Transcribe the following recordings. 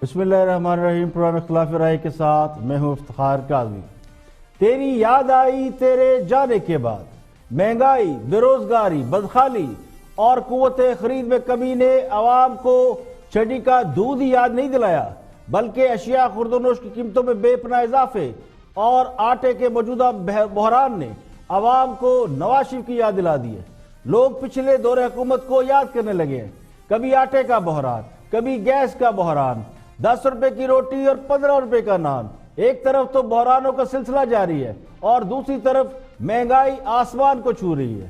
بسم اللہ الرحمن الرحیم۔ پروگرام اختلاف رائے کے ساتھ میں ہوں افتخار کاظمی۔ تیری یاد آئی تیرے جانے کے بعد، مہنگائی، بے روزگاری، بدحالی اور قوت خرید میں کمی نے عوام کو چھڑی کا دودھ ہی یاد نہیں دلایا، بلکہ اشیاء خورد و نوش کی قیمتوں میں بے پناہ اضافے اور آٹے کے موجودہ بحران نے عوام کو نواز شریف کی یاد دلا دی ہے۔ لوگ پچھلے دور حکومت کو یاد کرنے لگے ہیں، کبھی آٹے کا بحران، کبھی گیس کا بحران، 10 روپے کی روٹی اور 15 روپے کا نان۔ ایک طرف تو بحرانوں کا سلسلہ جاری ہے اور دوسری طرف مہنگائی آسمان کو چھو رہی ہے۔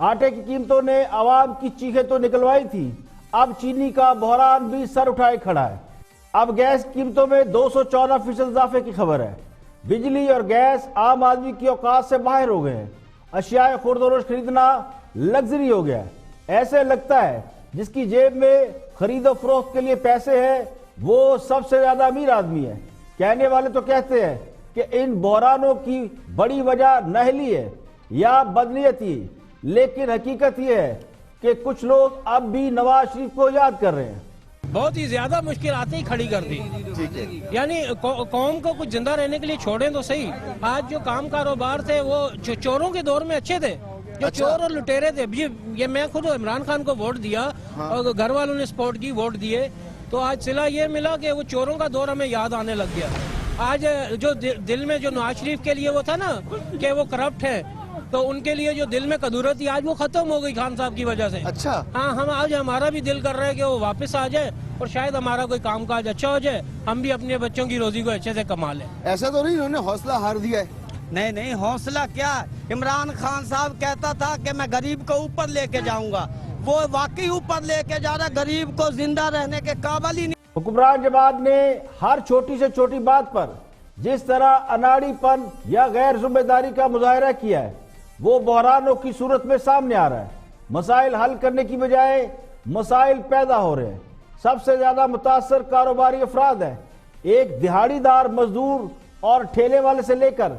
آٹے کی قیمتوں نے عوام کی چیخیں تو نکلوائی تھی، اب چینی کا بحران بھی سر اٹھائے کھڑا ہے۔ اب گیس قیمتوں میں 214% اضافے کی خبر ہے۔ بجلی اور گیس عام آدمی کی اوقات سے باہر ہو گئے ہیں۔ اشیاء خورد و نوش خریدنا لگژری ہو گیا ہے۔ ایسے لگتا ہے جس کی جیب میں خرید و فروخت کے لیے پیسے ہیں وہ سب سے زیادہ امیر آدمی ہے۔ کہنے والے تو کہتے ہیں کہ ان بحرانوں کی بڑی وجہ نااہلی ہے یا بدنیتی، لیکن حقیقت یہ ہے کہ کچھ لوگ اب بھی نواز شریف کو یاد کر رہے ہیں۔ بہت ہی زیادہ مشکلاتیں ہی کھڑی کر دی، یعنی قوم کو کچھ زندہ رہنے کے لیے چھوڑیں تو صحیح۔ آج جو کام کاروبار تھے وہ چوروں کے دور میں اچھے تھے، جو چور اور لٹیرے تھے۔ یہ میں خود عمران خان کو ووٹ دیا اور گھر والوں نے سپورٹ کی، ووٹ دیے، تو آج صلہ یہ ملا کہ وہ چوروں کا دور ہمیں یاد آنے لگ گیا۔ آج جو دل میں جو نواز شریف کے لیے وہ تھا نا کہ وہ کرپٹ ہے، تو ان کے لیے جو دل میں قدورت تھی آج وہ ختم ہو گئی خان صاحب کی وجہ سے۔ اچھا ہاں، ہم آج ہمارا بھی دل کر رہا ہے کہ وہ واپس آ جائے اور شاید ہمارا کوئی کام کاج اچھا ہو جائے، ہم بھی اپنے بچوں کی روزی کو اچھے سے کما لیں۔ ایسا تو نہیں انہوں نے حوصلہ ہار دیا ہے؟ نہیں، حوصلہ کیا؟ عمران خان صاحب کہتا تھا کہ میں غریب کو اوپر لے کے جاؤں گا، وہ واقعی اوپر لے کے جا رہا، غریب کو زندہ رہنے کے قابل ہی نہیں۔ حکمران جماعت نے ہر چھوٹی سے چھوٹی بات پر جس طرح اناڑی پن یا غیر ذمہ داری کا مظاہرہ کیا ہے وہ بحرانوں کی صورت میں سامنے آ رہا ہے۔ مسائل حل کرنے کی بجائے مسائل پیدا ہو رہے ہیں۔ سب سے زیادہ متاثر کاروباری افراد ہیں۔ ایک دہاڑی دار مزدور اور ٹھیلے والے سے لے کر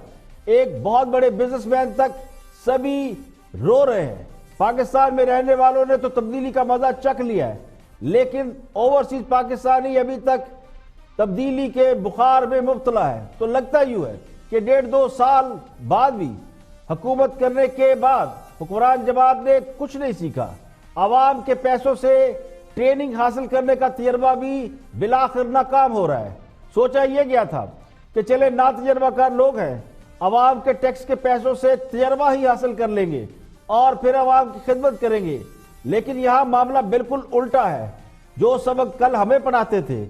ایک بہت بڑے بزنس مین تک سبھی رو رہے ہیں۔ پاکستان میں رہنے والوں نے تو تبدیلی کا مزہ چکھ لیا ہے، لیکن اوورسیز پاکستانی ابھی تک تبدیلی کے بخار میں مبتلا ہے۔ تو لگتا یوں ہے کہ 1.5-2 سال بعد بھی حکومت کرنے کے بعد حکمران جماعت نے کچھ نہیں سیکھا۔ عوام کے پیسوں سے ٹریننگ حاصل کرنے کا تجربہ بھی بالآخر ناکام ہو رہا ہے۔ سوچا یہ گیا تھا کہ چلے نا تجربہ کار لوگ ہیں، عوام کے ٹیکس کے پیسوں سے تجربہ ہی حاصل کر لیں گے اور پھر عوام کی خدمت کریں گے، لیکن یہاں معاملہ بالکل الٹا ہے۔ جو سبق کل ہمیں پڑھاتے تھے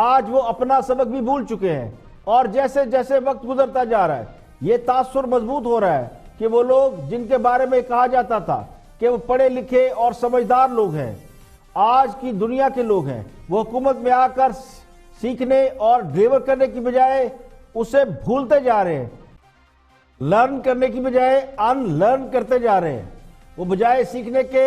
آج وہ اپنا سبق بھی بھول چکے ہیں، اور جیسے جیسے وقت گزرتا جا رہا ہے یہ تاثر مضبوط ہو رہا ہے کہ وہ لوگ جن کے بارے میں کہا جاتا تھا کہ وہ پڑھے لکھے اور سمجھدار لوگ ہیں، آج کی دنیا کے لوگ ہیں، وہ حکومت میں آ کر سیکھنے اور ڈلیور کرنے کی بجائے اسے بھولتے جا رہے ہیں۔ لرن کرنے کی بجائے ان لرن کرتے جا رہے ہیں۔ وہ بجائے سیکھنے کے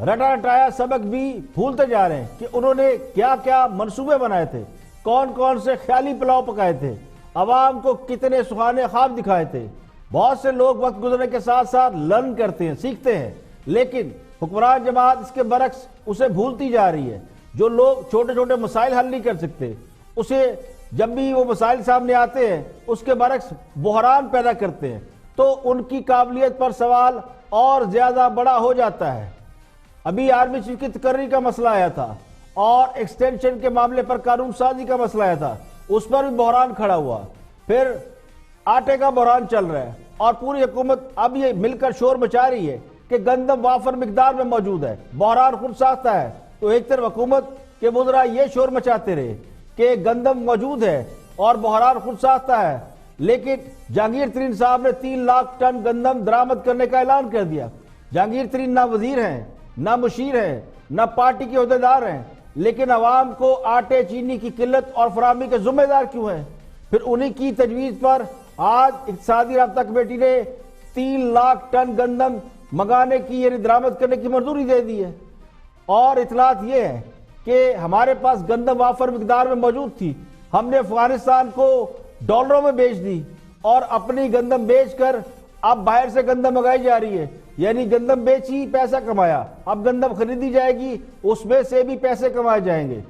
رٹا رٹایا سبق بھی بھولتے جا رہے ہیں کہ انہوں نے کیا کیا منصوبے بنائے تھے، کون کون سے خیالی پلاؤ پکائے تھے، عوام کو کتنے سہانے خواب دکھائے تھے۔ بہت سے لوگ وقت گزرنے کے ساتھ ساتھ لرن کرتے ہیں، سیکھتے ہیں، لیکن حکمران جماعت اس کے برعکس اسے بھولتی جا رہی ہے۔ جو لوگ چھوٹے چھوٹے مسائل حل نہیں کر سکتے، اسے جب بھی وہ مسائل سامنے آتے ہیں اس کے برعکس بحران پیدا کرتے ہیں، تو ان کی قابلیت پر سوال اور زیادہ بڑا ہو جاتا ہے۔ ابھی آرمی چیف کی تقرری کا مسئلہ آیا تھا اور ایکسٹینشن کے معاملے پر قانون سازی کا مسئلہ آیا تھا، اس پر بھی بحران کھڑا ہوا۔ پھر آٹے کا بحران چل رہا ہے اور پوری حکومت اب یہ مل کر شور مچا رہی ہے کہ گندم وافر مقدار میں موجود ہے، بحران خود ساختہ ہے۔ تو ایک طرف حکومت کے وزراء یہ شور مچاتے رہے کہ گندم موجود ہے اور بحران خود ساختہ ہے، لیکن جہانگیر ترین صاحب نے 3 لاکھ ٹن گندم درآمد کرنے کا اعلان کر دیا۔ جہانگیر ترین نہ وزیر ہیں، نہ مشیر ہیں، نہ پارٹی کے عہدیدار ہیں، لیکن عوام کو آٹے چینی کی قلت اور فراہمی کے ذمہ دار کیوں ہیں؟ پھر انہی کی تجویز پر آج اقتصادی رابطہ کمیٹی نے 3 لاکھ ٹن گندم منگانے کی یعنی درآمد کرنے کی منظوری دے دی ہے۔ اور اطلاعات یہ ہے کہ ہمارے پاس گندم وافر مقدار میں موجود تھی، ہم نے افغانستان کو ڈالروں میں بیچ دی اور اپنی گندم بیچ کر اب باہر سے گندم منگائی جا رہی ہے، یعنی گندم بیچی پیسہ کمایا، اب گندم خریدی جائے گی اس میں سے بھی پیسے کمائے جائیں گے۔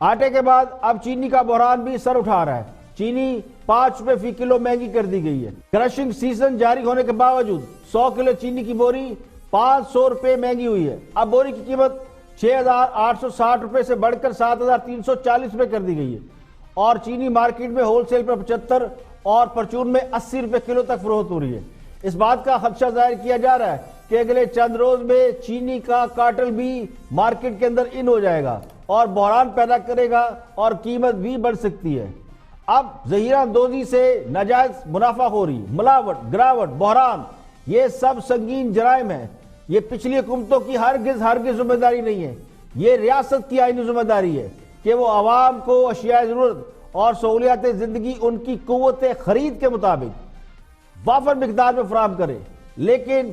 آٹے کے بعد اب چینی کا بحران بھی سر اٹھا رہا ہے. چینی 5 روپے فی کلو مہنگی کر دی گئی ہے. کرشنگ سیزن جاری ہونے کے باوجود 100 کلو چینی کی بوری 500 روپے مہنگی ہوئی ہے. اب بوری کی قیمت 6,860 روپے سے بڑھ کر 7,340 روپے کر دی گئی ہے اور چینی مارکیٹ میں ہول سیل پر 75 اور پرچون میں 80 روپے کلو تک فروخت ہو رہی ہے. اس بات کا خدشہ ظاہر کیا جا رہا ہے کہ اگلے چند روز میں چینی کا کارٹل بھی مارکیٹ کے اندر ان ہو جائے گا اور بحران پیدا کرے گا اور قیمت بھی بڑھ سکتی ہے. اب ذخیرہ اندوزی سے ناجائز منافع خوری، ملاوٹ، گراوٹ، بحران، یہ سب سنگین جرائم ہیں. یہ پچھلی حکومتوں کی ہرگز ذمہ داری نہیں ہے. یہ ریاست کی آئینی ذمہ داری ہے کہ وہ عوام کو اشیاء ضرورت اور سہولیات زندگی ان کی قوت خرید کے مطابق وافر مقدار میں فراہم کرے. لیکن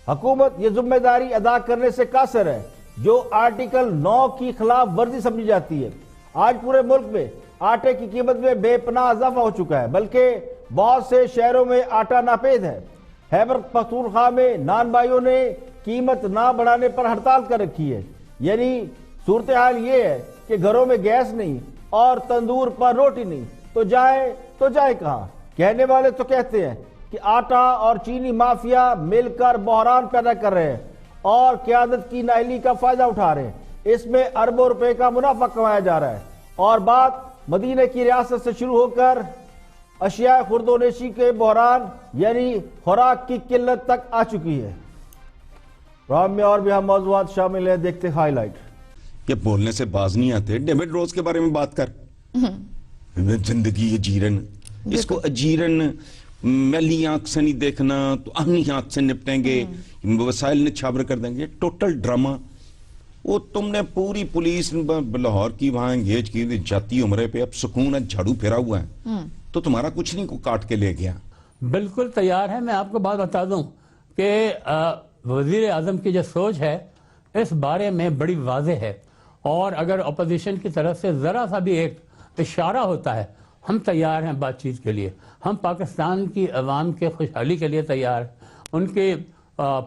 حکومت یہ ذمہ داری ادا کرنے سے قاصر ہے جو آرٹیکل 9 کی خلاف ورزی سمجھی جاتی ہے. آج پورے ملک میں آٹے کی قیمت میں بے پناہ اضافہ ہو چکا ہے، بلکہ بہت سے شہروں میں آٹا ناپید ہے. خیبر پختونخوا میں نان بھائیوں نے قیمت نہ بڑھانے پر ہڑتال کر رکھی ہے. یعنی صورتحال یہ ہے کہ گھروں میں گیس نہیں اور تندور پر روٹی نہیں تو جائے کہاں. کہنے والے تو کہتے ہیں کہ آٹا اور چینی مافیا مل کر بحران پیدا کر رہے ہیں اور قیادت کی نااہلی کا فائدہ اٹھا رہے ہیں. اس میں اربوں روپے کا منافع کمایا جا رہا ہے اور بات مدینہ کی ریاست سے شروع ہو کر اشیاء خرد و نشی کے بحران یعنی خوراک کی قلت تک آ چکی ہے. پروگرام میں اور بھی ہم موضوعات شامل ہیں، دیکھتے ہائی لائٹ. کہ بولنے سے باز نہیں آتے. ڈیوڈ روز کے بارے میں بات کر. زندگی اجیرن، اس کو اجیرن میلی آنکھ سے نہیں دیکھنا تو اہنی آنکھ سے نپٹیں گے، وسائل نے چھابر کر دیں گے. Total drama. وہ تم نے پوری پولیس لاہور کی وہاں انگیج کی جاتی عمرے پہ، اب سکون ہے، جھاڑو پھیرا ہوا ہے تو تمہارا کچھ نہیں کو کاٹ کے لے گیا. بالکل تیار ہے. میں آپ کو بات بتا دوں کہ وزیر اعظم کی جو سوچ ہے اس بارے میں بڑی واضح ہے اور اگر اپوزیشن کی طرف سے ذرا سا بھی ایک اشارہ ہوتا ہے ہم تیار ہیں بات چیت کے لیے. ہم پاکستان کی عوام کے خوشحالی کے لیے تیار ہیں، ان کے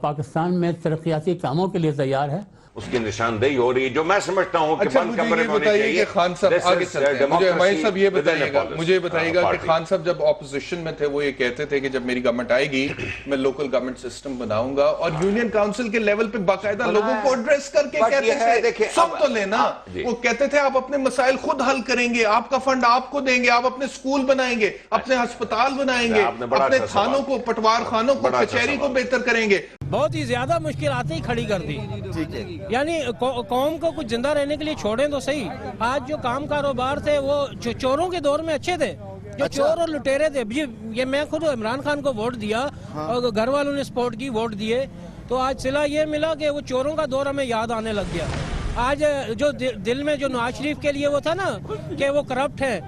پاکستان میں ترقیاتی کاموں کے لیے تیار ہے. اس کی نشاندہی ہو رہی ہے جو میں سمجھتا ہوں کہ بند کمرے میں ہونی چاہیے. کہ خان صاحب آگے چلتے ہیں. مجھے بتائیے گا کہ خان صاحب جب اپوزیشن میں تھے وہ یہ کہتے تھے کہ جب میری گورنمنٹ آئے گی میں لوکل گورنمنٹ سسٹم بناؤں گا اور یونین کاؤنسل کے لیول پہ باقاعدہ لوگوں کو ایڈریس کر کے کہتے تھے سب تو لینا. وہ کہتے تھے آپ اپنے مسائل خود حل کریں گے، آپ کا فنڈ آپ کو دیں گے، آپ اپنے سکول بنائیں گے، اپنے ہسپتال بنائیں گے، اپنے تھانوں کو، پٹوار خانوں کو، کچہری کو بہتر کریں گے. بہت ہی زیادہ مشکلاتیں ہی کھڑی کر دی. یعنی قوم کو کچھ زندہ رہنے کے لیے چھوڑیں تو صحیح. آج جو کام کاروبار تھے وہ چوروں کے دور میں اچھے تھے، جو چور اور لٹیرے تھے. یہ میں خود عمران خان کو ووٹ دیا اور گھر والوں نے سپورٹ کی، ووٹ دیے تو آج صلہ یہ ملا کہ وہ چوروں کا دور ہمیں یاد آنے لگ گیا. آج جو دل میں جو نواز شریف کے لیے وہ تھا نا کہ وہ کرپٹ ہے.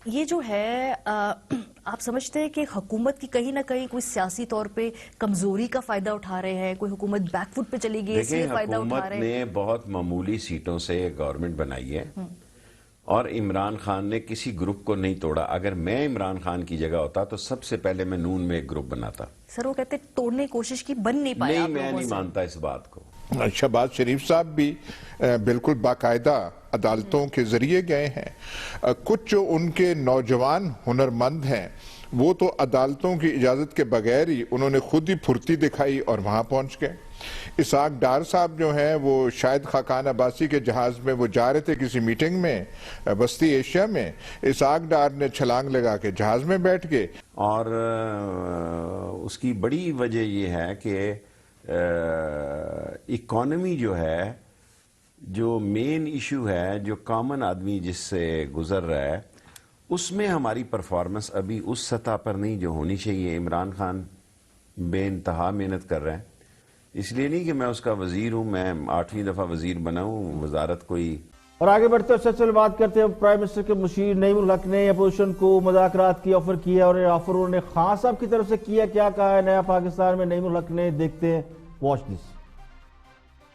یہ جو ہے آپ سمجھتے ہیں کہ حکومت کی کہیں نہ کہیں کوئی سیاسی طور پہ کمزوری کا فائدہ اٹھا رہے ہیں، کوئی حکومت بیک فٹ پہ چلی گئی اس لیے فائدہ اٹھا رہے ہیں؟ حکومت نے بہت معمولی سیٹوں سے گورنمنٹ بنائی ہے اور عمران خان نے کسی گروپ کو نہیں توڑا. اگر میں عمران خان کی جگہ ہوتا تو سب سے پہلے میں نون میں ایک گروپ بناتا. سر وہ کہتے توڑنے کی کوشش کی، بن نہیں پایا. نہیں، میں نہیں مانتا اس بات کو. شہباز شریف صاحب بھی بالکل باقاعدہ عدالتوں کے ذریعے گئے ہیں. کچھ جو ان کے نوجوان ہنرمند ہیں وہ تو عدالتوں کی اجازت کے بغیر ہی انہوں نے خود ہی پھرتی دکھائی اور وہاں پہنچ گئے. اسحاق ڈار صاحب جو ہیں وہ شاید خاقان عباسی کے جہاز میں وہ جا رہے تھے کسی میٹنگ میں وسطی ایشیا میں، اسحاق ڈار نے چھلانگ لگا کے جہاز میں بیٹھ گئے. اور اس کی بڑی وجہ یہ ہے کہ اکانومی جو ہے، جو مین ایشو ہے، جو کامن آدمی جس سے گزر رہا ہے، اس میں ہماری پرفارمنس ابھی اس سطح پر نہیں جو ہونی چاہیے. عمران خان بے انتہا محنت کر رہے ہیں. اس لیے نہیں کہ میں اس کا وزیر ہوں، میں 8ویں دفعہ وزیر بنا ہوں، وزارت کوئی. اور آگے بڑھتے ہوئے سلسلے بات کرتے ہیں. پرائم منسٹر کے مشیر نعیم الحق نے اپوزیشن کو مذاکرات کی آفر کیا اور یہ آفر انہوں نے خان صاحب کی طرف سے کیا. کیا کہا ہے نیا پاکستان میں نعیم الحق نے؟ دیکھتے ہیں، واچ دس.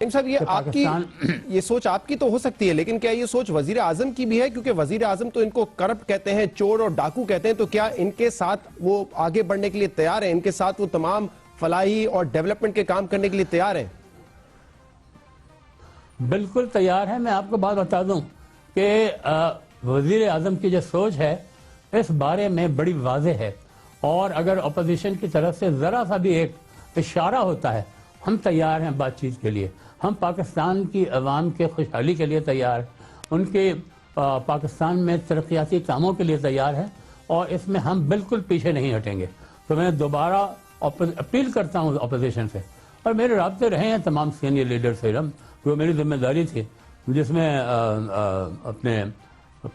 صاحب یہ آپ کی یہ سوچ آپ کی تو ہو سکتی ہے لیکن کیا یہ سوچ وزیر اعظم کی بھی ہے؟ کیونکہ وزیر اعظم تو ان کو کرپٹ کہتے ہیں، چور اور ڈاکو کہتے ہیں. تو کیا ان کے ساتھ وہ آگے بڑھنے کے لیے تیار ہیں؟ ان کے ساتھ وہ تمام فلاحی اور ڈیولپمنٹ کے کام کرنے کے لیے تیار ہیں؟ بالکل تیار ہے. میں آپ کو بات بتا دوں کہ وزیر اعظم کی جو سوچ ہے اس بارے میں بڑی واضح ہے، اور اگر اپوزیشن کی طرف سے ذرا سا بھی ایک اشارہ ہوتا ہے، ہم تیار ہیں بات چیت کے لیے، ہم پاکستان کی عوام کے خوشحالی کے لیے تیار ہیں، ان کے پاکستان میں ترقیاتی کاموں کے لیے تیار ہیں، اور اس میں ہم بالکل پیچھے نہیں ہٹیں گے۔ تو میں دوبارہ اپیل کرتا ہوں اپوزیشن سے، اور میرے رابطے رہے ہیں تمام سینئر لیڈر سے، جو میری ذمہ داری تھی، جس میں اپنے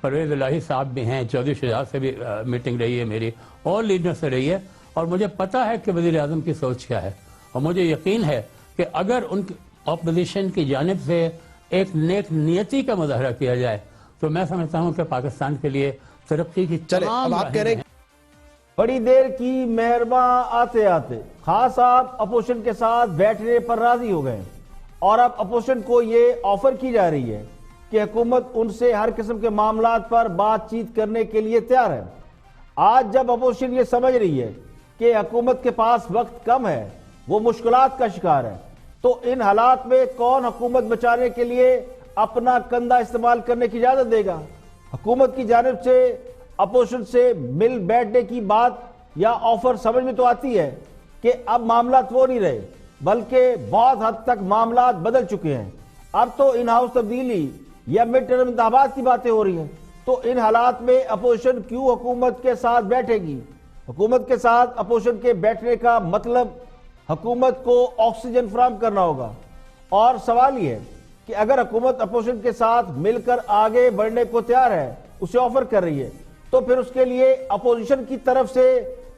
پرویز الہی صاحب بھی ہیں، چودھری شجاعت سے بھی میٹنگ رہی ہے میری، اور لیڈر سے رہی ہے، اور مجھے پتا ہے کہ وزیر اعظم کی سوچ کیا ہے، اور مجھے یقین ہے کہ اگر ان اپوزیشن کی جانب سے ایک نیک نیتی کا مظاہرہ کیا جائے تو میں سمجھتا ہوں کہ پاکستان کے لیے ترقی کی تمام اب آپ کہہ رہے ہیں بڑی دیر کی مہرباں آتے آتے خان صاحب اپوزیشن کے ساتھ بیٹھنے پر راضی ہو گئے، اور اب اپوزیشن کو یہ آفر کی جا رہی ہے کہ حکومت ان سے ہر قسم کے معاملات پر بات چیت کرنے کے لیے تیار ہے۔ آج جب اپوزیشن یہ سمجھ رہی ہے کہ حکومت کے پاس وقت کم ہے، وہ مشکلات کا شکار ہے، تو ان حالات میں کون حکومت بچانے کے لیے اپنا کندھا استعمال کرنے کی اجازت دے گا؟ حکومت کی جانب سے اپوزیشن سے مل بیٹھنے کی بات یا آفر سمجھ میں تو آتی ہے کہ اب معاملات وہ نہیں رہے، بلکہ بہت حد تک معاملات بدل چکے ہیں۔ اب تو ان ہاؤس تبدیلی یا مڈ ٹرم انتخابات کی باتیں ہو رہی ہیں، تو ان حالات میں اپوزیشن کیوں حکومت کے ساتھ بیٹھے گی؟ حکومت کے ساتھ اپوزیشن کے بیٹھنے کا مطلب حکومت کو آکسیجن فراہم کرنا ہوگا، اور سوال یہ ہے کہ اگر حکومت اپوزیشن کے ساتھ مل کر آگے بڑھنے کو تیار ہے، اسے آفر کر رہی ہے، تو پھر اس کے لیے اپوزیشن کی طرف سے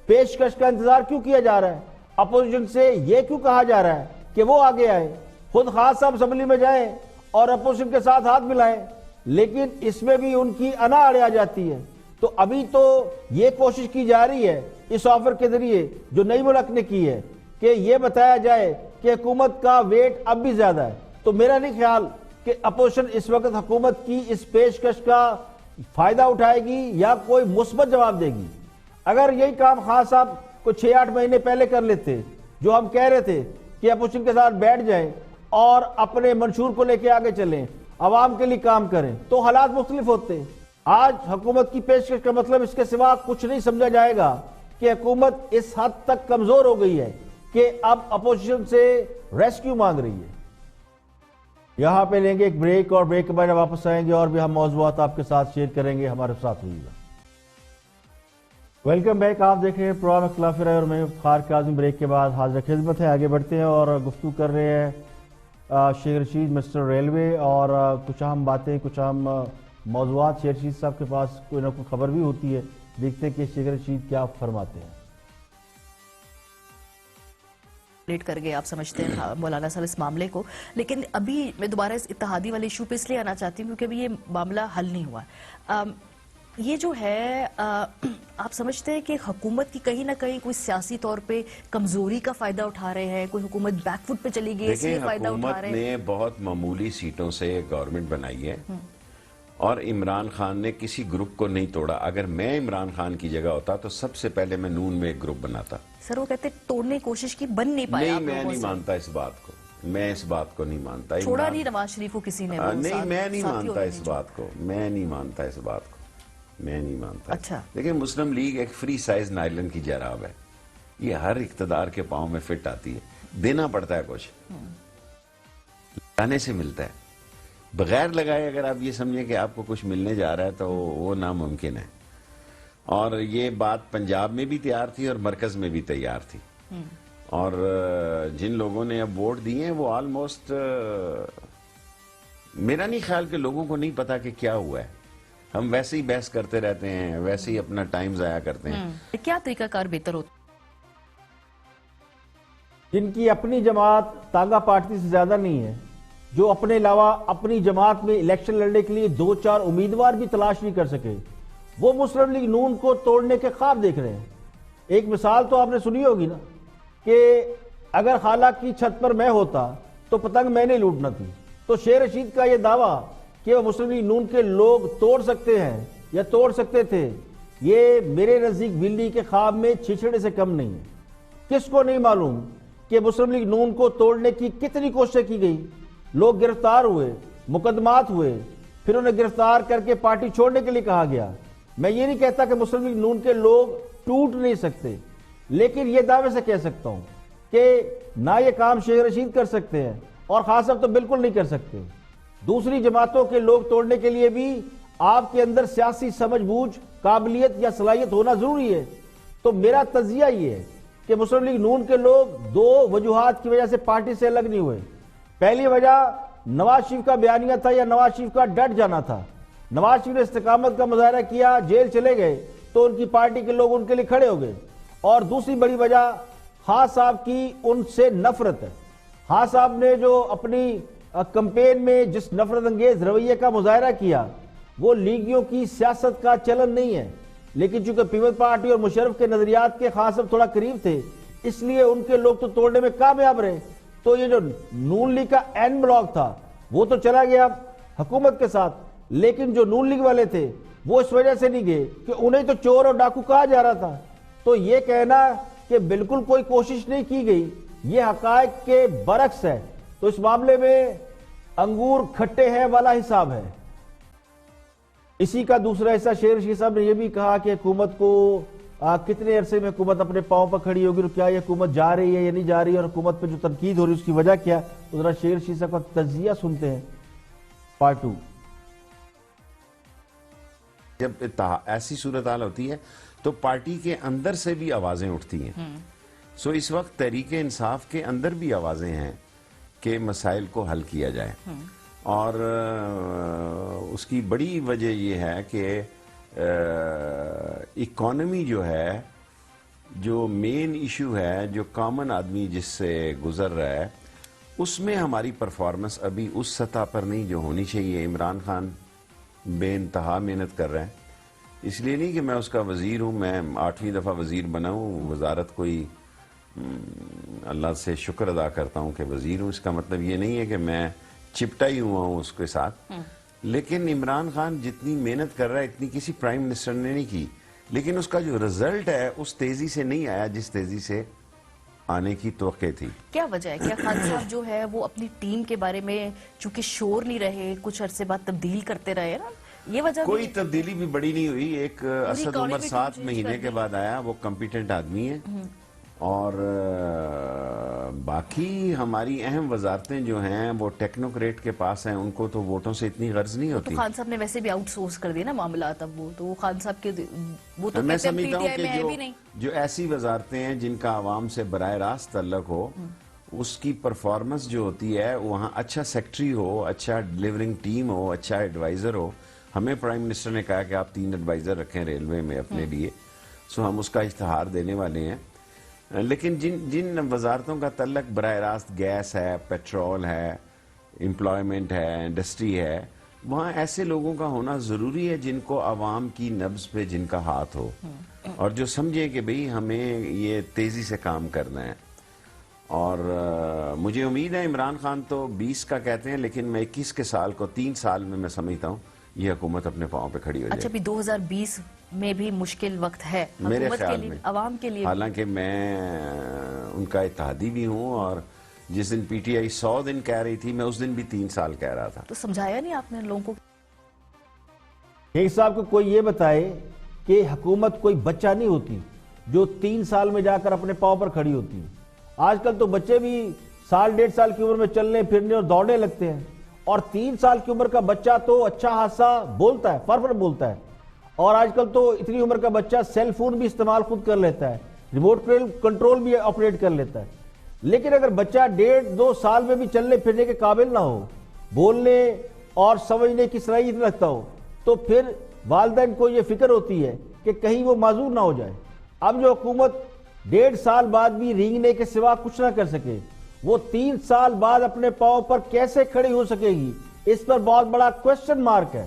پیشکش کا انتظار کیوں کیا جا رہا ہے؟ اپوزیشن سے یہ کیوں کہا جا رہا ہے کہ وہ آگے آئے، خود خان صاحب اسمبلی میں جائیں اور اپوزیشن کے ساتھ ہاتھ ملائیں؟ لیکن اس میں بھی ان کی انا اڑ آ جاتی ہے۔ تو ابھی تو یہ کوشش کی جا رہی ہے اس آفر کے ذریعے جو نئی ملک نے کی ہے کہ یہ بتایا جائے کہ حکومت کا ویٹ اب بھی زیادہ ہے۔ تو میرا نہیں خیال کہ اپوزیشن اس وقت حکومت کی اس پیشکش کا فائدہ اٹھائے گی یا کوئی مثبت جواب دے گی۔ اگر یہی کام خان صاحب کو 6-8 مہینے پہلے کر لیتے، جو ہم کہہ رہے تھے کہ اپوزیشن کے ساتھ بیٹھ جائیں اور اپنے منشور کو لے کے آگے چلیں، عوام کے لیے کام کریں، تو حالات مختلف ہوتے۔ آج حکومت کی پیشکش کا مطلب اس کے سوا کچھ نہیں سمجھا جائے گا کہ حکومت اس حد تک کمزور ہو گئی ہے کہ اب اپوزیشن سے ریسکیو مانگ رہی ہے۔ یہاں پہ لیں گے ایک بریک، اور بریک کے بعد واپس آئیں گے اور بھی ہم موضوعات آپ کے ساتھ شیئر کریں گے، ہمارے ساتھ ہوئیے گا۔ ویلکم بیک، آپ دیکھ رہے ہیں پروگرام اختلاف رائے اور میں افتخار کاظمی۔ بریک کے بعد حاضر خدمت ہے، آگے بڑھتے ہیں اور گفتگو کر رہے ہیں شیخ رشید مسٹر ریلوے، اور کچھ اہم باتیں، کچھ اہم موضوعات شیخ رشید صاحب کے پاس کوئی نہ کوئی خبر بھی ہوتی ہے، دیکھتے ہیں کہ شیخ رشید کیا فرماتے ہیں۔ لیٹ کر گئے آپ سمجھتے ہیں مولانا صاحب اس معاملے کو، لیکن ابھی میں دوبارہ اس اتحادی والے ایشو پہ اس لیے آنا چاہتی ہوں کیونکہ ابھی یہ معاملہ حل نہیں ہوا۔ یہ جو ہے آپ سمجھتے ہیں کہ حکومت کی کہیں نہ کہیں کوئی سیاسی طور پہ کمزوری کا فائدہ اٹھا رہے ہیں، کوئی حکومت بیک فٹ پہ چلی گئی اس لیے فائدہ اٹھا رہے ہیں؟ حکومت نے بہت معمولی سیٹوں سے گورنمنٹ بنائی ہے، اور عمران خان نے کسی گروپ کو نہیں توڑا۔ اگر میں عمران خان کی جگہ ہوتا تو سب سے پہلے میں نون میں ایک گروپ بناتا۔ سر وہ کہتے توڑنے کی کوشش کی، بن نہیں پایا۔ نہیں، میں نہیں مانتا اس بات کو، میں اس بات کو نہیں مانتا۔ چھوڑا نہیں نواز شریف کو کسی نے؟ نہیں، میں نہیں مانتا اس بات کو، میں نہیں مانتا اس بات کو، میں نہیں مانتا۔ اچھا، لیکن مسلم لیگ ایک فری سائز نائلن کی جراب ہے، یہ ہر اقتدار کے پاؤں میں فٹ آتی ہے، دینا پڑتا ہے کچھ، لانے سے ملتا ہے، بغیر لگائے اگر آپ یہ سمجھیں کہ آپ کو کچھ ملنے جا رہا ہے تو وہ ناممکن ہے۔ اور یہ بات پنجاب میں بھی تیار تھی اور مرکز میں بھی تیار تھی، اور جن لوگوں نے اب ووٹ دیے ہیں وہ آلموسٹ، میرا نہیں خیال کہ لوگوں کو نہیں پتا کہ کیا ہوا ہے، ہم ویسے ہی بحث کرتے رہتے ہیں، ویسے ہی اپنا ٹائم ضائع کرتے ہیں۔ کیا طریقہ کار بہتر ہوتا؟ جن کی اپنی جماعت تانگا پارٹی سے زیادہ نہیں ہے، جو اپنے علاوہ اپنی جماعت میں الیکشن لڑنے کے لیے 2-4 امیدوار بھی تلاش نہیں کر سکے، وہ مسلم لیگ نون کو توڑنے کے خواب دیکھ رہے ہیں۔ ایک مثال تو آپ نے سنی ہوگی نا کہ اگر خالہ کی چھت پر میں ہوتا تو پتنگ میں نے لوٹنا تھی۔ تو شیخ رشید کا یہ دعویٰ کہ وہ مسلم لیگ نون کے لوگ توڑ سکتے ہیں یا توڑ سکتے تھے، یہ میرے نزدیک بلی کے خواب میں چھچڑے سے کم نہیں ہے۔ کس کو نہیں معلوم کہ مسلم لیگ نون کو توڑنے کی کتنی کوششیں کی گئی، لوگ گرفتار ہوئے، مقدمات ہوئے، پھر انہیں گرفتار کر کے پارٹی چھوڑنے کے لیے کہا گیا. میں یہ نہیں کہتا کہ مسلم لیگ نون کے لوگ ٹوٹ نہیں سکتے، لیکن یہ دعوے سے کہہ سکتا ہوں کہ نہ یہ کام شیخ رشید کر سکتے ہیں اور خان صاحب تو بالکل نہیں کر سکتے. دوسری جماعتوں کے لوگ توڑنے کے لیے بھی آپ کے اندر سیاسی سمجھ بوجھ، قابلیت یا صلاحیت ہونا ضروری ہے. تو میرا تجزیہ یہ ہے کہ مسلم لیگ نون کے لوگ دو وجوہات کی وجہ سے پارٹی سے الگ نہیں ہوئے. پہلی وجہ نواز شریف کا بیانیہ تھا یا نواز شریف کا ڈٹ جانا تھا. نواز شریف نے استقامت کا مظاہرہ کیا، جیل چلے گئے تو ان کی پارٹی کے لوگ ان کے لیے کھڑے ہو گئے. اور دوسری بڑی وجہ خان صاحب کی ان سے نفرت ہے. خان صاحب نے جو اپنی کمپین میں جس نفرت انگیز رویے کا مظاہرہ کیا وہ لیگیوں کی سیاست کا چلن نہیں ہے، لیکن چونکہ پیپلز پارٹی اور مشرف کے نظریات کے خان صاحب تھوڑا قریب تھے اس لیے ان کے لوگ تو توڑنے میں کامیاب رہے. تو یہ جو نون لیگ کا این بلاک تھا وہ تو چلا گیا حکومت کے ساتھ، لیکن جو نون لیگ والے تھے وہ اس وجہ سے نہیں گئے کہ انہیں تو چور اور ڈاکو کہا جا رہا تھا. تو یہ کہنا کہ بالکل کوئی کوشش نہیں کی گئی یہ حقائق کے برعکس ہے. تو اس معاملے میں انگور کھٹے ہیں والا حساب ہے. اسی کا دوسرا حصہ شیخ رشید صاحب نے یہ بھی کہا کہ حکومت کو کتنے عرصے میں حکومت اپنے پاؤں پر کھڑی ہوگی اور کیا یہ حکومت جا رہی ہے یا نہیں جا رہی ہے، اور حکومت پہ جو تنقید ہو رہی ہے اس کی وجہ کیا. تو ذرا شیخ رشید صاحب کا تجزیہ سنتے ہیں. پارٹ 2. جب ایسی صورتحال ہوتی ہے تو پارٹی کے اندر سے بھی آوازیں اٹھتی ہیں. سو اس وقت تحریک انصاف کے اندر بھی آوازیں ہیں کہ مسائل کو حل کیا جائے، اور اس کی بڑی وجہ یہ ہے کہ اکانومی جو ہے، جو مین ایشو ہے، جو کامن آدمی جس سے گزر رہا ہے، اس میں ہماری پرفارمنس ابھی اس سطح پر نہیں جو ہونی چاہیے. عمران خان بے انتہا محنت کر رہے ہیں. اس لیے نہیں کہ میں اس کا وزیر ہوں، میں 8ویں دفعہ وزیر بنا ہوں، وزارت کوئی اللہ سے شکر ادا کرتا ہوں کہ وزیر ہوں. اس کا مطلب یہ نہیں ہے کہ میں چپٹا ہی ہوا ہوں اس کے ساتھ. لیکن عمران خان جتنی محنت کر رہا ہے اتنی کسی پرائم منسٹر نے نہیں کی، لیکن اس کا جو رزلٹ ہے اس تیزی سے نہیں آیا جس تیزی سے آنے کی توقع تھی. کیا وجہ ہے؟ کیا خان صاحب جو ہے وہ اپنی ٹیم کے بارے میں چونکہ شور نہیں رہے، کچھ عرصے بعد تبدیل کرتے رہے نا، یہ وجہ کوئی تبدیلی بھی بڑی نہیں ہوئی. ایک اسد عمر 7 مہینے کے بعد آیا، وہ کمپیٹنٹ آدمی ہے، اور باقی ہماری اہم وزارتیں جو ہیں وہ ٹیکنوکریٹ کے پاس ہیں، ان کو تو ووٹوں سے اتنی غرض نہیں ہوتی. تو خان صاحب نے ویسے بھی آؤٹ سورس کر دیا نا معاملات. اب وہ تو خان صاحب کے وہ تو میں کہتے ہیں سمجھتا پی ٹی ہوں آئی میں ہے بھی کہ نہیں. جو ایسی وزارتیں ہیں جن کا عوام سے براہ راست تعلق ہو، اس کی پرفارمنس جو ہوتی ہے وہاں اچھا سیکٹری ہو، اچھا ڈیلیورنگ ٹیم ہو، اچھا ایڈوائزر ہو. ہمیں پرائم منسٹر نے کہا کہ آپ 3 ایڈوائزر رکھیں ریلوے میں اپنے لیے، سو ہم اس کا اشتہار دینے والے ہیں. لیکن جن وزارتوں کا تعلق براہ راست گیس ہے، پیٹرول ہے، امپلائمنٹ ہے، انڈسٹری ہے، وہاں ایسے لوگوں کا ہونا ضروری ہے جن کو عوام کی نبض پہ جن کا ہاتھ ہو، اور جو سمجھیں کہ بھئی ہمیں یہ تیزی سے کام کرنا ہے. اور مجھے امید ہے عمران خان تو 20 کا کہتے ہیں، لیکن میں 21 کے سال کو 3 سال میں سمجھتا ہوں یہ حکومت اپنے پاؤں پہ کھڑی ہو جائے. اچھا، بھی 2020 میں بھی مشکل وقت ہے میرے حکومت کے خیال لیے، میں، عوام کے لیے. حالانکہ میں ان کا اتحادی بھی ہوں، اور جس دن پی ٹی آئی 100 دن کہہ رہی تھی میں اس دن بھی 3 سال کہہ رہا تھا. تو سمجھایا نہیں آپ نے لوگوں کو؟ شیخ صاحب کو کوئی یہ بتائے کہ حکومت کوئی بچہ نہیں ہوتی جو 3 سال میں جا کر اپنے پاؤں پر کھڑی ہوتی ہے. آج کل تو بچے بھی 1.5 سال کی عمر میں چلنے پھرنے اور دوڑنے لگتے ہیں، اور 3 سال کی عمر کا بچہ تو اچھا خاصا بولتا ہے، فر بولتا ہے. اور آج کل تو اتنی عمر کا بچہ سیل فون بھی استعمال خود کر لیتا ہے، ریموٹ کنٹرول بھی آپریٹ کر لیتا ہے. لیکن اگر بچہ 1.5-2 سال میں بھی چلنے پھرنے کے قابل نہ ہو، بولنے اور سمجھنے کی صلاحیت نہ رکھتا ہو، تو پھر والدین کو یہ فکر ہوتی ہے کہ کہیں وہ معذور نہ ہو جائے. اب جو حکومت 1.5 سال بعد بھی رینگنے کے سوا کچھ نہ کر سکے، وہ 3 سال بعد اپنے پاؤں پر کیسے کھڑی ہو سکے گی، اس پر بہت بڑا کوسچن مارک ہے.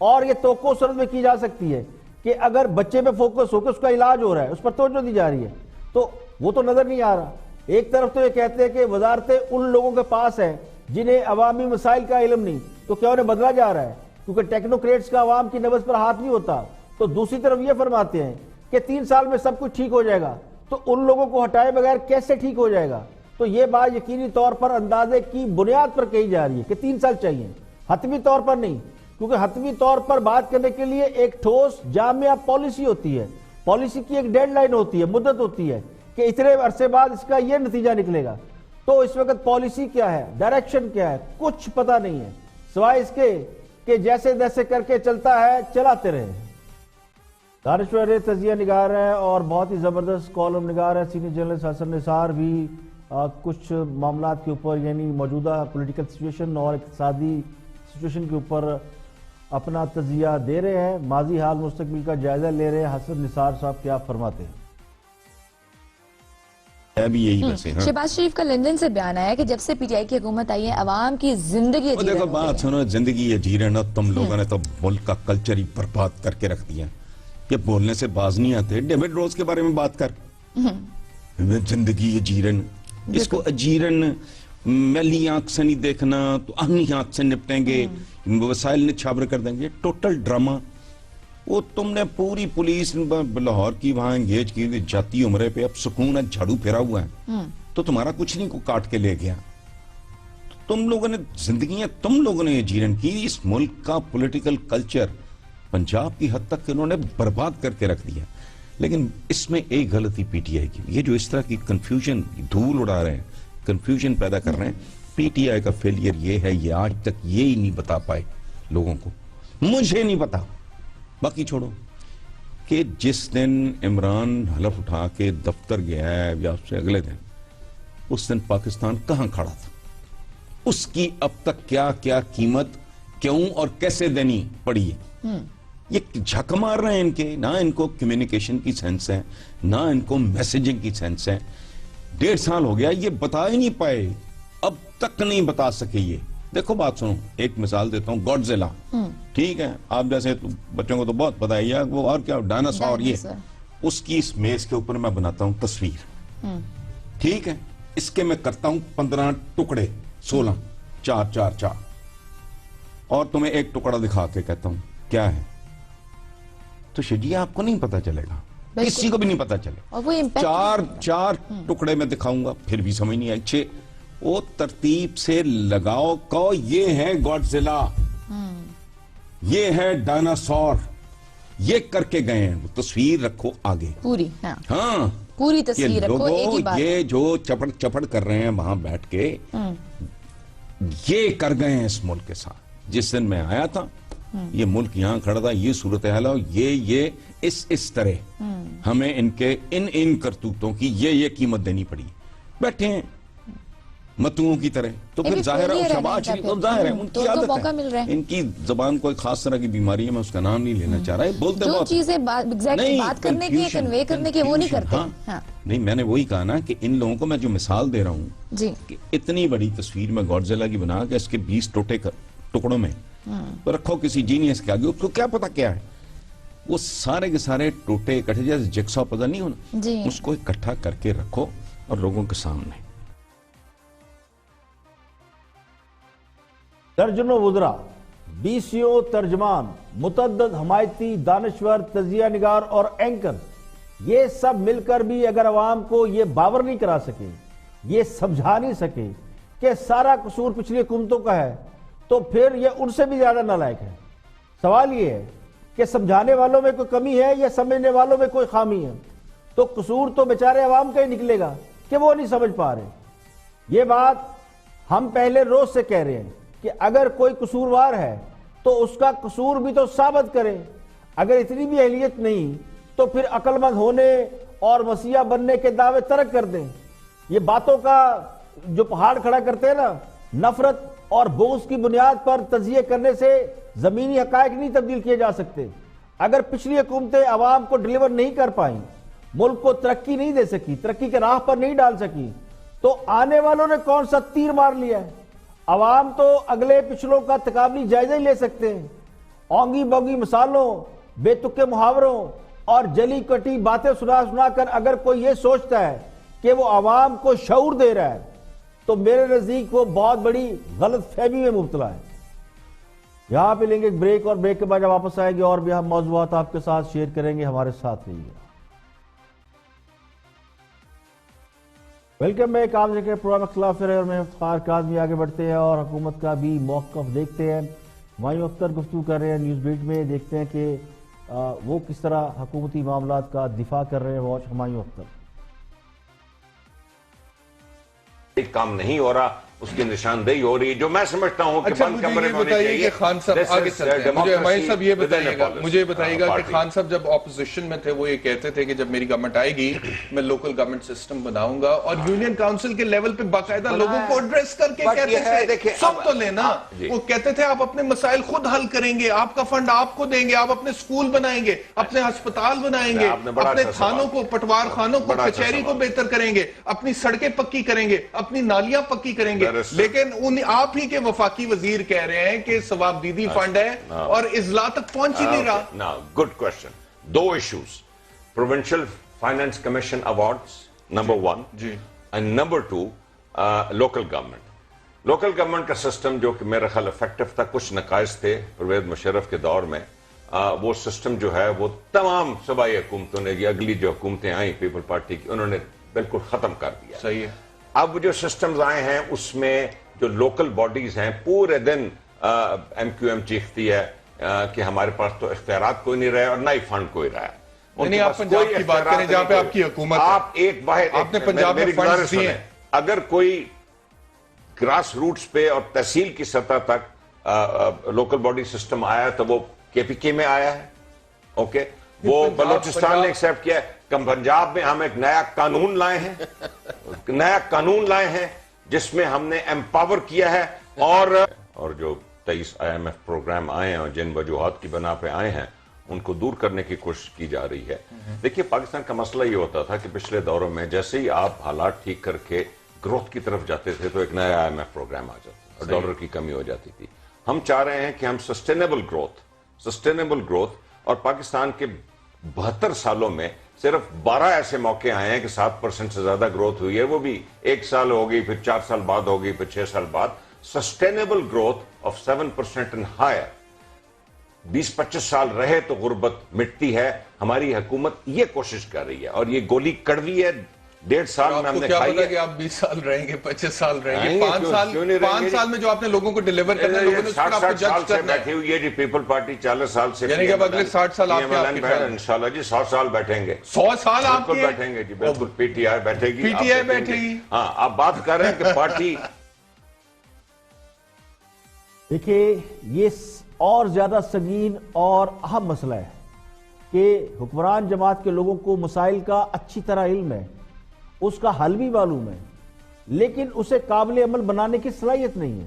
اور یہ توقع صورت میں کی جا سکتی ہے کہ اگر بچے پہ فوکس ہو کے اس کا علاج ہو رہا ہے، اس پر توجہ دی جا رہی ہے، تو وہ تو نظر نہیں آ رہا. ایک طرف تو یہ کہتے ہیں کہ وزارتیں ان لوگوں کے پاس ہیں جنہیں عوامی مسائل کا علم نہیں، تو کیا انہیں بدلا جا رہا ہے کیونکہ ٹیکنوکریٹس کا عوام کی نبض پر ہاتھ نہیں ہوتا. تو دوسری طرف یہ فرماتے ہیں کہ 3 سال میں سب کچھ ٹھیک ہو جائے گا، تو ان لوگوں کو ہٹائے بغیر کیسے ٹھیک ہو جائے گا؟ تو یہ بات یقینی طور پر اندازے کی بنیاد پر کہی جا رہی ہے کہ 3 سال چاہیے، حتمی طور پر نہیں. کیونکہ حتمی طور پر بات کرنے کے لیے ایک ٹھوس جامع پالیسی ہوتی ہے، پالیسی کی ایک ڈیڈ لائن ہوتی ہے، مدت ہوتی ہے کہ اتنے عرصے بعد اس کا یہ نتیجہ نکلے گا. تو اس وقت پالیسی کیا ہے، ڈائریکشن کیا ہے، کچھ پتہ نہیں ہے سوائے اس کے کہ جیسے جیسے کر کے چلتا ہے چلاتے رہے. دانشور تجزیہ نگار ہے اور بہت ہی زبردست کالم نگار ہے. سینئر جرنلسٹ حسن نثار بھی کچھ معاملات کے اوپر یعنی موجودہ پولیٹیکل سچویشن اور اقتصادی سچویشن کے اوپر اپنا تجزیہ دے رہے ہیں، ماضی حال مستقبل کا جائزہ لے رہے ہیں. حسن نثار صاحب کیا فرماتے ہیں؟ بھی یہی ویسے شہباز شریف کا لندن سے بیان آیا کہ جب سے پی ٹی آئی کی حکومت آئی ہے عوام کی زندگی دیکھو بات سنو، زندگی اجیرن ہے. تم لوگوں نے تو ملک کا کلچر ہی برباد کر کے رکھ دیا. یہ بولنے سے باز نہیں آتے. ڈیوڈ روز کے بارے میں بات کر، زندگی اجیرن، اس کو اجیرن میلی آنکھ سے نہیں دیکھنا تو اہنی آنکھ سے نپٹیں گے، وسائل نے چھابر کر دیں گے. Total drama. وہ تم نے پوری پولیس لاہور کی وہاں انگیج کی جاتی عمرے پہ اب سکون ہے، جھاڑو پھیرا ہوا ہے تو تمہارا کچھ نہیں کو کاٹ کے لے گیا. تم لوگوں نے زندگیاں تم لوگوں نے اجیرن کی. اس ملک کا پولیٹیکل کلچر پنجاب کی حد تک انہوں نے برباد کر کے رکھ دیا. لیکن اس میں ایک غلطی پی ٹی آئی کی، یہ جو اس طرح کی کنفیوژن دھول اڑا رہے ہیں، کنفیوژن پیدا کر رہے ہیں. پی ٹی آئی کا فیلئر یہ ہے، یہ آج تک یہی نہیں بتا پائے لوگوں کو. مجھے نہیں پتا، باقی چھوڑو، کہ جس دن عمران حلف اٹھا کے دفتر گیا ہے یا اس سے اگلے دن، اس دن پاکستان کہاں کھڑا تھا، اس کی اب تک کیا کیا قیمت کیوں اور کیسے دینی پڑی ہے. یہ جھک مار رہے ہیں ان کے، نہ ان کو کمیونیکیشن کی سینس ہے، نہ ان کو میسیجنگ کی سینس ہے. 1.5 سال ہو گیا یہ بتا ہی نہیں پائے، اب تک نہیں بتا سکے. یہ دیکھو بات سنو، ایک مثال دیتا ہوں. گاڈزیلا، ٹھیک ہے، آپ جیسے بچوں کو تو بہت پتا ہے، وہ اور کیا ڈائناسور، یہ اس کی اس میز کے اوپر میں بناتا ہوں تصویر، ٹھیک ہے، اس کے میں کرتا ہوں 15 ٹکڑے، 16 4 4 4 اور تمہیں ایک ٹکڑا دکھا کے کہتا ہوں کیا ہے، تو شجیہ آپ کو نہیں پتا چلے گا، کسی کو بھی نہیں پتا چلے. 4 ٹکڑے میں دکھاؤں گا پھر بھی سمجھ نہیں آئے. وہ ترتیب سے لگاؤ کو، یہ ہے گاڈزیلا، یہ ہے ڈائناسور، یہ کر کے گئے ہیں. وہ تصویر رکھو آگے پوری، ہاں پوری تصویر رکھو. ایک ہی بات، یہ جو چپڑ چپڑ کر رہے ہیں وہاں بیٹھ کے، یہ کر گئے ہیں اس ملک کے ساتھ. جس دن میں آیا تھا یہ ملک یہاں کھڑا تھا، یہ صورتحال ہو، یہ اس طرح ہمیں ان کے ان کرتوتوں کی یہ قیمت دینی پڑی. بیٹھے ہیں متوؤں کی طرح. تو پھر ظاہر ہے شہباز شریف تو ظاہر ہے ان کی عادت ہے، ان کی زبان کوئی خاص طرح کی بیماری ہے، میں اس کا نام نہیں لینا چاہ رہا. بولتے بہت چیزیں بات کرنے کی، کنوے کرنے کی، وہ نہیں کرتے. نہیں، میں نے وہی کہا نا کہ ان لوگوں کو میں جو مثال دے رہا ہوں کہ اتنی بڑی تصویر میں گاڈزیلا کی بنا کے اس کے 20 ٹکڑوں میں رکھو کسی جینیس کے آگے، اس کو کیا پتا کیا ہے. وہ سارے کے سارے ٹوٹے اکٹھے جیسے جگسا پزل نہیں ہونا، اس کو اکٹھا کر کے رکھو اور لوگوں کے سامنے. درجنوں وزراء، BCO ترجمان، متعدد حمایتی، دانشور، تجزیہ نگار اور اینکر، یہ سب مل کر بھی اگر عوام کو یہ باور نہیں کرا سکے، یہ سمجھا نہیں سکے کہ سارا قصور پچھلی حکومتوں کا ہے، تو پھر یہ ان سے بھی زیادہ نالائق ہے. سوال یہ ہے کہ سمجھانے والوں میں کوئی کمی ہے یا سمجھنے والوں میں کوئی خامی ہے. تو قصور تو بیچارے عوام کا ہی نکلے گا کہ وہ نہیں سمجھ پا رہے. یہ بات ہم پہلے روز سے کہہ رہے ہیں کہ اگر کوئی قصوروار ہے تو اس کا قصور بھی تو ثابت کرے. اگر اتنی بھی اہلیت نہیں تو پھر عقل مند ہونے اور مسیحا بننے کے دعوے ترک کر دیں. یہ باتوں کا جو پہاڑ کھڑا کرتے ہیں نا، نفرت اور بغض کی بنیاد پر تجزیے کرنے سے زمینی حقائق نہیں تبدیل کیے جا سکتے. اگر پچھلی حکومتیں عوام کو ڈیلیور نہیں کر پائیں، ملک کو ترقی نہیں دے سکی، ترقی کے راہ پر نہیں ڈال سکی، تو آنے والوں نے کون سا تیر مار لیا ہے؟ عوام تو اگلے پچھلوں کا تقابلی جائزہ ہی لے سکتے ہیں. اونگی بونگی مثالوں، بے تکے محاوروں اور جلی کٹی باتیں سنا کر اگر کوئی یہ سوچتا ہے کہ وہ عوام کو شعور دے رہا ہے تو میرے نزدیک وہ بہت بڑی غلط فہمی میں مبتلا ہے. یہاں پہ لیں گے ایک بریک، اور بریک کے بعد جب واپس آئیں گے اور بھی ہم موضوعات آپ کے ساتھ شیئر کریں گے. ہمارے ساتھ رہیے. Welcome back. آپ دیکھ رہے ہیں پروگرام اختلاف رہے اور میں افتخار کاظمی. آگے بڑھتے ہیں اور حکومت کا بھی موقف دیکھتے ہیں ہمایوں اختر گفتگو کر رہے ہیں نیوز بیٹ میں. دیکھتے ہیں کہ وہ کس طرح حکومتی معاملات کا دفاع کر رہے ہیں. واچ ہمایوں اختر. ایک کام نہیں ہو رہا, اس کی نشاندہی ہو رہی ہے, جو میں سمجھتا ہوں کہ بند کمرے میں ہونی چاہیے. کہ خان صاحب آگے چلتے ہیں, مجھے بتائیے گا کہ خان صاحب جب اپوزیشن میں تھے وہ یہ کہتے تھے کہ جب میری گورنمنٹ آئے گی میں لوکل گورنمنٹ سسٹم بناؤں گا, اور یونین کاؤنسل کے لیول پہ باقاعدہ لوگوں کو ایڈریس کر کے کہتے تھے سب تو لینا, وہ کہتے تھے آپ اپنے مسائل خود حل کریں گے, آپ کا فنڈ آپ کو دیں گے, آپ اپنے سکول بنائیں گے, اپنے ہسپتال بنائیں گے, اپنے تھانوں کو, پٹوار خانوں کو, کچہری کو بہتر کریں گے, اپنی سڑکیں پکی کریں گے, اپنی نالیاں پکی کریں گے. لیکن آپ ہی کے وفاقی وزیر کہہ رہے ہیں کہ ثواب دیدی فنڈ ہے اور اضلاع تک پہنچ ہی نہیں رہا. Good question. دو issues, provincial finance commission awards number 1 جی, and number 2 local government. Local government کا سسٹم جو کہ میرا خیال افیکٹو تھا, کچھ نقائص تھے پرویز مشرف کے دور میں, وہ سسٹم جو ہے وہ تمام صوبائی حکومتوں نے, اگلی جو حکومتیں آئیں پیپل پارٹی کی, انہوں نے بالکل ختم کر دیا. صحیح ہے. اب جو سسٹمز آئے ہیں اس میں جو لوکل باڈیز ہیں پورے دن ایم کیو ایم چیختی ہے کہ ہمارے پاس تو اختیارات کوئی نہیں رہے اور نہ ہی فنڈ کوئی رہا ہے. نہیں, آپ پنجاب کی بات کریں جہاں پہ آپ کی حکومت ہے. آپ ایک واحد, آپ نے پنجاب میں فنڈز دیے. اگر کوئی گراس روٹس پہ اور تحصیل کی سطح تک لوکل باڈی سسٹم آیا تو وہ کے پی کے میں آیا ہے. اوکے, وہ بلوچستان نے ایکسیپٹ کیا ہے. پنجاب میں ہم ایک نیا قانون لائے ہیں جس میں ہم نے ایمپاور کیا ہے, اور جو 23 IMF پروگرام آئے ہیں اور جن وجوہات کی بنا پہ آئے ہیں ان کو دور کرنے کی کوشش کی جا رہی ہے. دیکھیے, پاکستان کا مسئلہ یہ ہوتا تھا کہ پچھلے دوروں میں جیسے ہی آپ حالات ٹھیک کر کے گروتھ کی طرف جاتے تھے تو ایک نیا IMF پروگرام آ جاتا اور ڈالر کی کمی ہو جاتی تھی. ہم چاہ رہے ہیں کہ ہم سسٹینیبل گروتھ, اور پاکستان کے 72 سالوں میں صرف 12 ایسے موقع آئے ہیں کہ 7% سے زیادہ گروتھ ہوئی ہے, وہ بھی 1 سال ہوگی, پھر 4 سال بعد ہوگی, پھر 6 سال بعد. Sustainable growth of 7% and higher. 20-25 سال رہے تو غربت مٹتی ہے. ہماری حکومت یہ کوشش کر رہی ہے, اور یہ گولی کڑوی ہے. 1.5 سال میں ہم نے کیا پتا کہ آپ 20 سال رہیں گے, 25 سال رہیں گے, 5 سال میں جو آپ نے لوگوں کو ڈیلیور کرنا ہے, لوگوں نے اس پر آپ کو جج کرنا ہے. بیٹھی ہوئی ہے جی پیپل پارٹی 40 سال سے, یعنی کہ اب اگلے 60 سال آپ کے انشاءاللہ جی 100 سال بیٹھیں گے. 100 سال آپ کے بیٹھیں گے جی, بالکل. پی ٹی آئی بیٹھے گی, بیٹھے گی. ہاں, آپ بات کر رہے ہیں کہ پارٹی. دیکھیں, یہ اور زیادہ سنگین اور اہم مسئلہ ہے کہ حکمران جماعت کے لوگوں کو مسائل کا اچھی طرح علم ہے, اس کا حل بھی معلوم ہے, لیکن اسے قابل عمل بنانے کی صلاحیت نہیں ہے.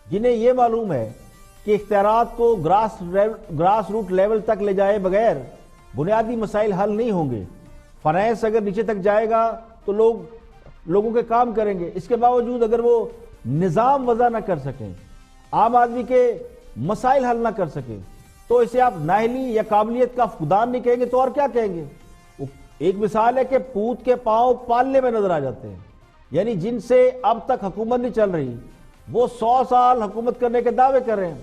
جنہیں یہ معلوم ہے کہ اختیارات کو گراس روٹ لیول تک لے جائے بغیر بنیادی مسائل حل نہیں ہوں گے. فنانس اگر نیچے تک جائے گا تو لوگوں کے کام کریں گے. اس کے باوجود اگر وہ نظام وضع نہ کر سکیں, عام آدمی کے مسائل حل نہ کر سکیں, تو اسے آپ نااہلی یا قابلیت کا فقدان نہیں کہیں گے تو اور کیا کہیں گے. ایک مثال ہے کہ پوت کے پاؤں پالنے میں نظر آ جاتے ہیں. یعنی جن سے اب تک حکومت نہیں چل رہی وہ 100 سال حکومت کرنے کے دعوے کر رہے ہیں.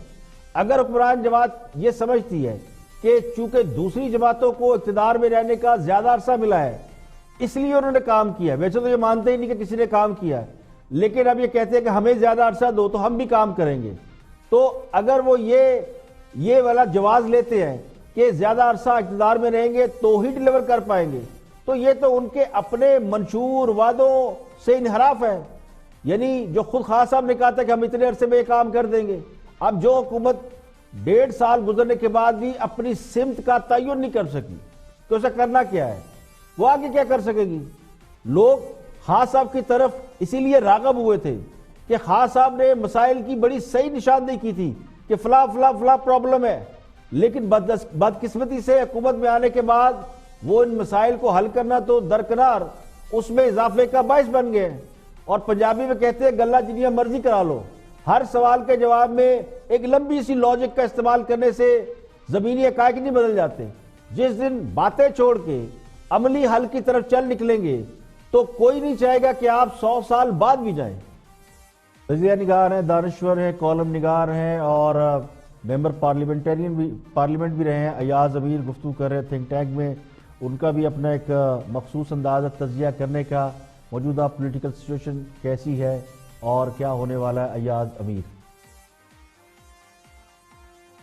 اگر حکمران جماعت یہ سمجھتی ہے کہ چونکہ دوسری جماعتوں کو اقتدار میں رہنے کا زیادہ عرصہ ملا ہے اس لیے انہوں نے کام کیا, ویسے تو یہ مانتے ہی نہیں کہ کسی نے کام کیا, لیکن اب یہ کہتے ہیں کہ ہمیں زیادہ عرصہ دو تو ہم بھی کام کریں گے. تو اگر وہ یہ والا جواز لیتے ہیں کہ زیادہ عرصہ اقتدار میں رہیں گے تو ہی ڈیلیور کر پائیں گے, تو یہ تو ان کے اپنے منشور وعدوں سے انحراف ہے. یعنی جو خود خواہ صاحب نے کہا تھا کہ ہم اتنے عرصے میں یہ کام کر دیں گے, اب جو حکومت 1.5 سال گزرنے کے بعد بھی اپنی سمت کا تعین نہیں کر سکی تو اسے کرنا کیا ہے, وہ آگے کیا کر سکے گی. لوگ خواہ صاحب کی طرف اسی لیے راغب ہوئے تھے کہ خواہ صاحب نے مسائل کی بڑی صحیح نشاندہی کی تھی کہ فلاں فلاں فلاں پرابلم ہے, لیکن بدقسمتی سے حکومت میں آنے کے بعد وہ ان مسائل کو حل کرنا تو درکنار اس میں اضافے کا باعث بن گئے. اور پنجابی میں کہتے ہیں گلہ جنیاں مرضی کرا لو, ہر سوال کے جواب میں ایک لمبی سی لاجک کا استعمال کرنے سے زمینی حقائق نہیں بدل جاتے. جس دن باتیں چھوڑ کے عملی حل کی طرف چل نکلیں گے تو کوئی نہیں چاہے گا کہ آپ 100 سال بعد بھی جائیں. تجزیہ نگار ہیں, دانشور ہیں, کالم نگار ہیں اور ممبر پارلیمنٹ بھی رہے ہیں. ایاز امیر گفتگو کر رہے تھنک ٹینک میں, ان کا بھی اپنا ایک مخصوص انداز ہے تجزیہ کرنے کا. موجودہ پولیٹیکل سچویشن کیسی ہے اور کیا ہونے والا ہے, ایاز امیر.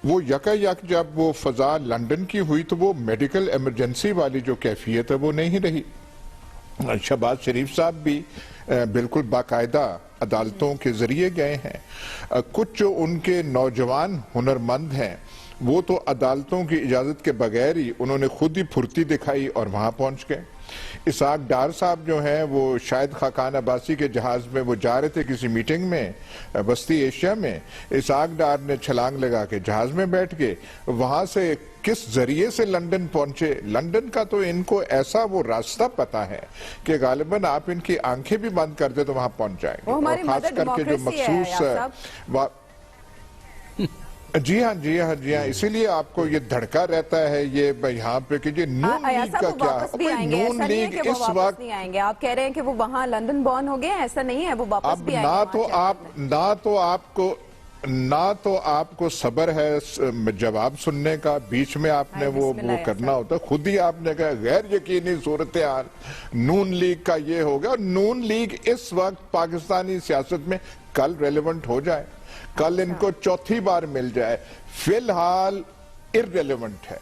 وہ یک جب وہ فضا لندن کی ہوئی تو وہ میڈیکل ایمرجنسی والی جو کیفیت ہے وہ نہیں رہی. شہباز شریف صاحب بھی بالکل باقاعدہ عدالتوں کے ذریعے گئے ہیں. کچھ جو ان کے نوجوان ہنرمند ہیں وہ تو عدالتوں کی اجازت کے بغیر ہی انہوں نے خود ہی پھرتی دکھائی اور وہاں پہنچ گئے. اسحاق ڈار صاحب جو ہیں وہ شاید خاقان عباسی کے جہاز میں وہ جا رہے تھے کسی میٹنگ میں وسطی ایشیا میں. اسحاق ڈار نے چھلانگ لگا کے جہاز میں بیٹھ کے وہاں سے کس ذریعے سے لندن پہنچے. لندن کا تو ان کو ایسا وہ راستہ پتا ہے کہ غالباً آپ ان کی آنکھیں بھی بند کر دے تو وہاں پہنچ جائیں گے. اور خاص کر کے جو مخصوص جی ہاں اسی لیے آپ کو یہ دھڑکا رہتا ہے یہ یہاں پہ کہ یہ نون لیگ کا کیا. نون لیگ اس وقت نہیں آئیں گے. آپ کہہ رہے ہیں کہ وہ وہاں لندن بورن ہو گئے ہیں, ایسا نہیں ہے, وہ واپس بھی آئیں گے. نہ تو آپ کو صبر ہے جواب سننے کا, بیچ میں آپ نے وہ کرنا ہوتا. خود ہی آپ نے کہا غیر یقینی صورتحال نون لیگ کا یہ ہو گیا. اور نون لیگ اس وقت پاکستانی سیاست میں کل ریلیونٹ ہو جائے, کل ان کو چوتھی بار مل جائے. فی الحال irrelevant ہے.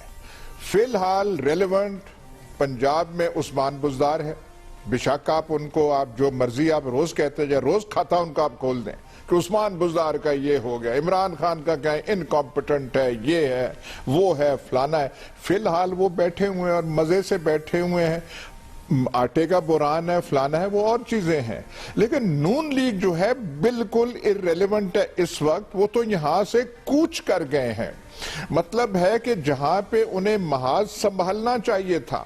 فی الحال ریلیونٹ پنجاب میں عثمان بزدار ہے. بشک آپ ان کو آپ جو مرضی آپ روز کہتے ہیں, روز کھاتا ان کا آپ کھول دیں کہ عثمان بزدار کا یہ ہو گیا, عمران خان کا کہیں انکمپٹنٹ ہے, یہ ہے وہ ہے فلانا ہے. فی الحال وہ بیٹھے ہوئے ہیں اور مزے سے بیٹھے ہوئے ہیں. آٹے کا بحران ہے, فلانا ہے, وہ اور چیزیں ہیں. لیکن نون لیگ جو ہے بالکل irrelevant ہے اس وقت. وہ تو یہاں سے کوچ کر گئے ہیں. مطلب ہے کہ جہاں پہ انہیں محاذ سنبھالنا چاہیے تھا,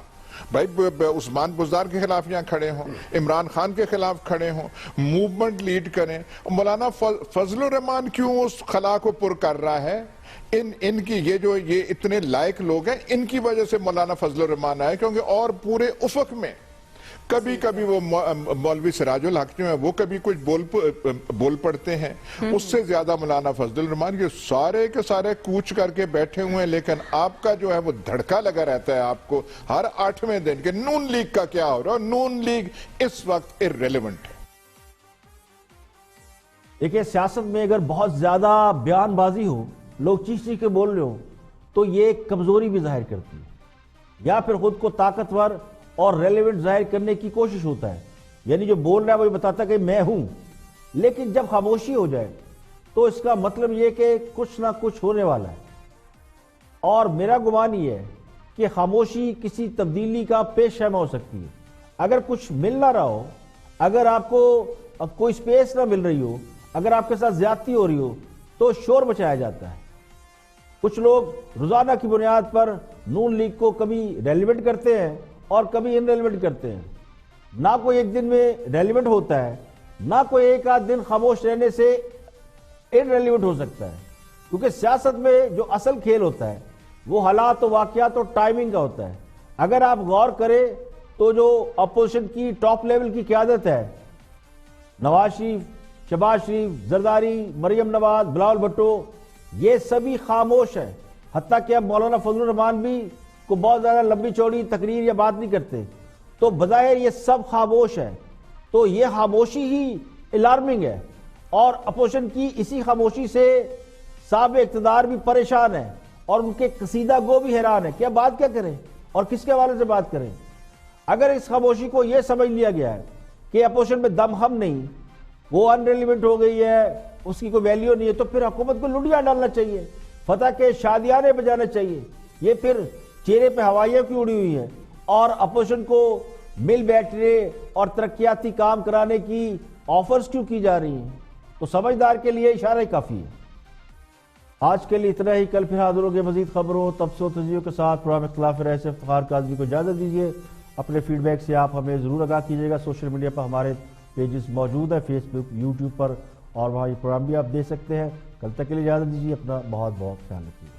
بھائی عثمان بزدار کے خلاف یہاں کھڑے ہوں, عمران خان کے خلاف کھڑے ہوں, موومنٹ لیڈ کریں. مولانا فضل الرحمان کیوں اس خلا کو پر کر رہا ہے؟ ان کی یہ اتنے لائق لوگ ہیں, ان کی وجہ سے مولانا فضل الرحمان آئے. کیونکہ اور پورے افق میں کبھی وہ مولوی سراج الحق جو ہیں وہ کبھی کچھ بول پڑتے ہیں, اس سے زیادہ مولانا فضل الرحمان. یہ سارے کے سارے کوچ کر کے بیٹھے ہوئے ہیں. لیکن آپ کا جو ہے وہ دھڑکا لگا رہتا ہے آپ کو ہر 8ویں دن کہ نون لیگ کا کیا ہو رہا ہے. نون لیگ اس وقت irrelevant ہے. دیکھیں سیاست میں اگر بہت زیادہ بیان بازی ہو, لوگ چیخ کے بول رہے ہو, تو یہ کمزوری بھی ظاہر کرتی ہے, یا پھر خود کو طاقتور اور ریلیونٹ ظاہر کرنے کی کوشش ہوتا ہے. یعنی جو بول رہا ہے وہ بتاتا ہے کہ میں ہوں. لیکن جب خاموشی ہو جائے تو اس کا مطلب یہ کہ کچھ نہ کچھ ہونے والا ہے. اور میرا گمان یہ ہے کہ خاموشی کسی تبدیلی کا پیش خیمہ ہو سکتی ہے. اگر کچھ مل نہ رہا ہو, اگر آپ کو کوئی سپیس نہ مل رہی ہو, اگر آپ کے ساتھ زیادتی ہو رہی ہو, تو شور مچایا جاتا ہے. کچھ لوگ روزانہ کی بنیاد پر نون لیگ کو کبھی ریلیونٹ کرتے ہیں اور کبھی ان ریلیونٹ کرتے ہیں. نہ کوئی ایک دن میں ریلیونٹ ہوتا ہے, نہ کوئی ایک آدھ دن خاموش رہنے سے ان ریلیونٹ ہو سکتا ہے. کیونکہ سیاست میں جو اصل کھیل ہوتا ہے وہ حالات و واقعات اور ٹائمنگ کا ہوتا ہے. اگر آپ غور کریں تو جو اپوزیشن کی ٹاپ لیول کی قیادت ہے, نواز شریف, شہباز شریف, زرداری, مریم نواز, بلاول بھٹو, یہ سبھی خاموش ہیں. حتیٰ کہ اب مولانا فضل الرحمان بھی کو بہت زیادہ لمبی چوڑی تقریر یا بات نہیں کرتے, تو بظاہر یہ سب خاموش ہیں. تو یہ خاموشی ہی الارمنگ ہے, اور اپوزیشن کی اسی خاموشی سے صاحب اقتدار بھی پریشان ہے, اور ان کے قصیدہ گو بھی حیران ہے کہ اب بات کیا کریں اور کس کے حوالے سے بات کریں. اگر اس خاموشی کو یہ سمجھ لیا گیا ہے کہ اپوزیشن میں دم ہم نہیں, وہ ان ریلیونٹ ہو گئی ہے, اس کی کوئی ویلیو نہیں ہے, تو پھر حکومت کو لڈیاں ڈالنا چاہیے, فتح کے شادیانے بجانا چاہیے. یہ پھر چہرے پہ ہوائیاں کیوں اڑی ہوئی ہیں, اور اپوزیشن کو مل بیٹھنے اور ترقیاتی کام کرانے کی آفرز کیوں کی جا رہی ہیں. تو سمجھدار کے لیے اشارہ ہی کافی ہے. آج کے لیے اتنا ہی. کل پھر حاضر ہوگے مزید خبروں, تبصروں, تجزیوں کے ساتھ. پروگرام اختلاف رائے سے افتخار کاظمی کو اجازت دیجیے. اپنے فیڈ بیک سے آپ ہمیں ضرور آگاہ کیجیے گا. سوشل میڈیا پر ہمارے پیجز موجود ہیں, فیس بک, یوٹیوب پر, اور وہاں یہ پروگرام بھی آپ دے سکتے ہیں. کل تک کے لیے اجازت دیجیے. اپنا بہت بہت خیال رکھیے.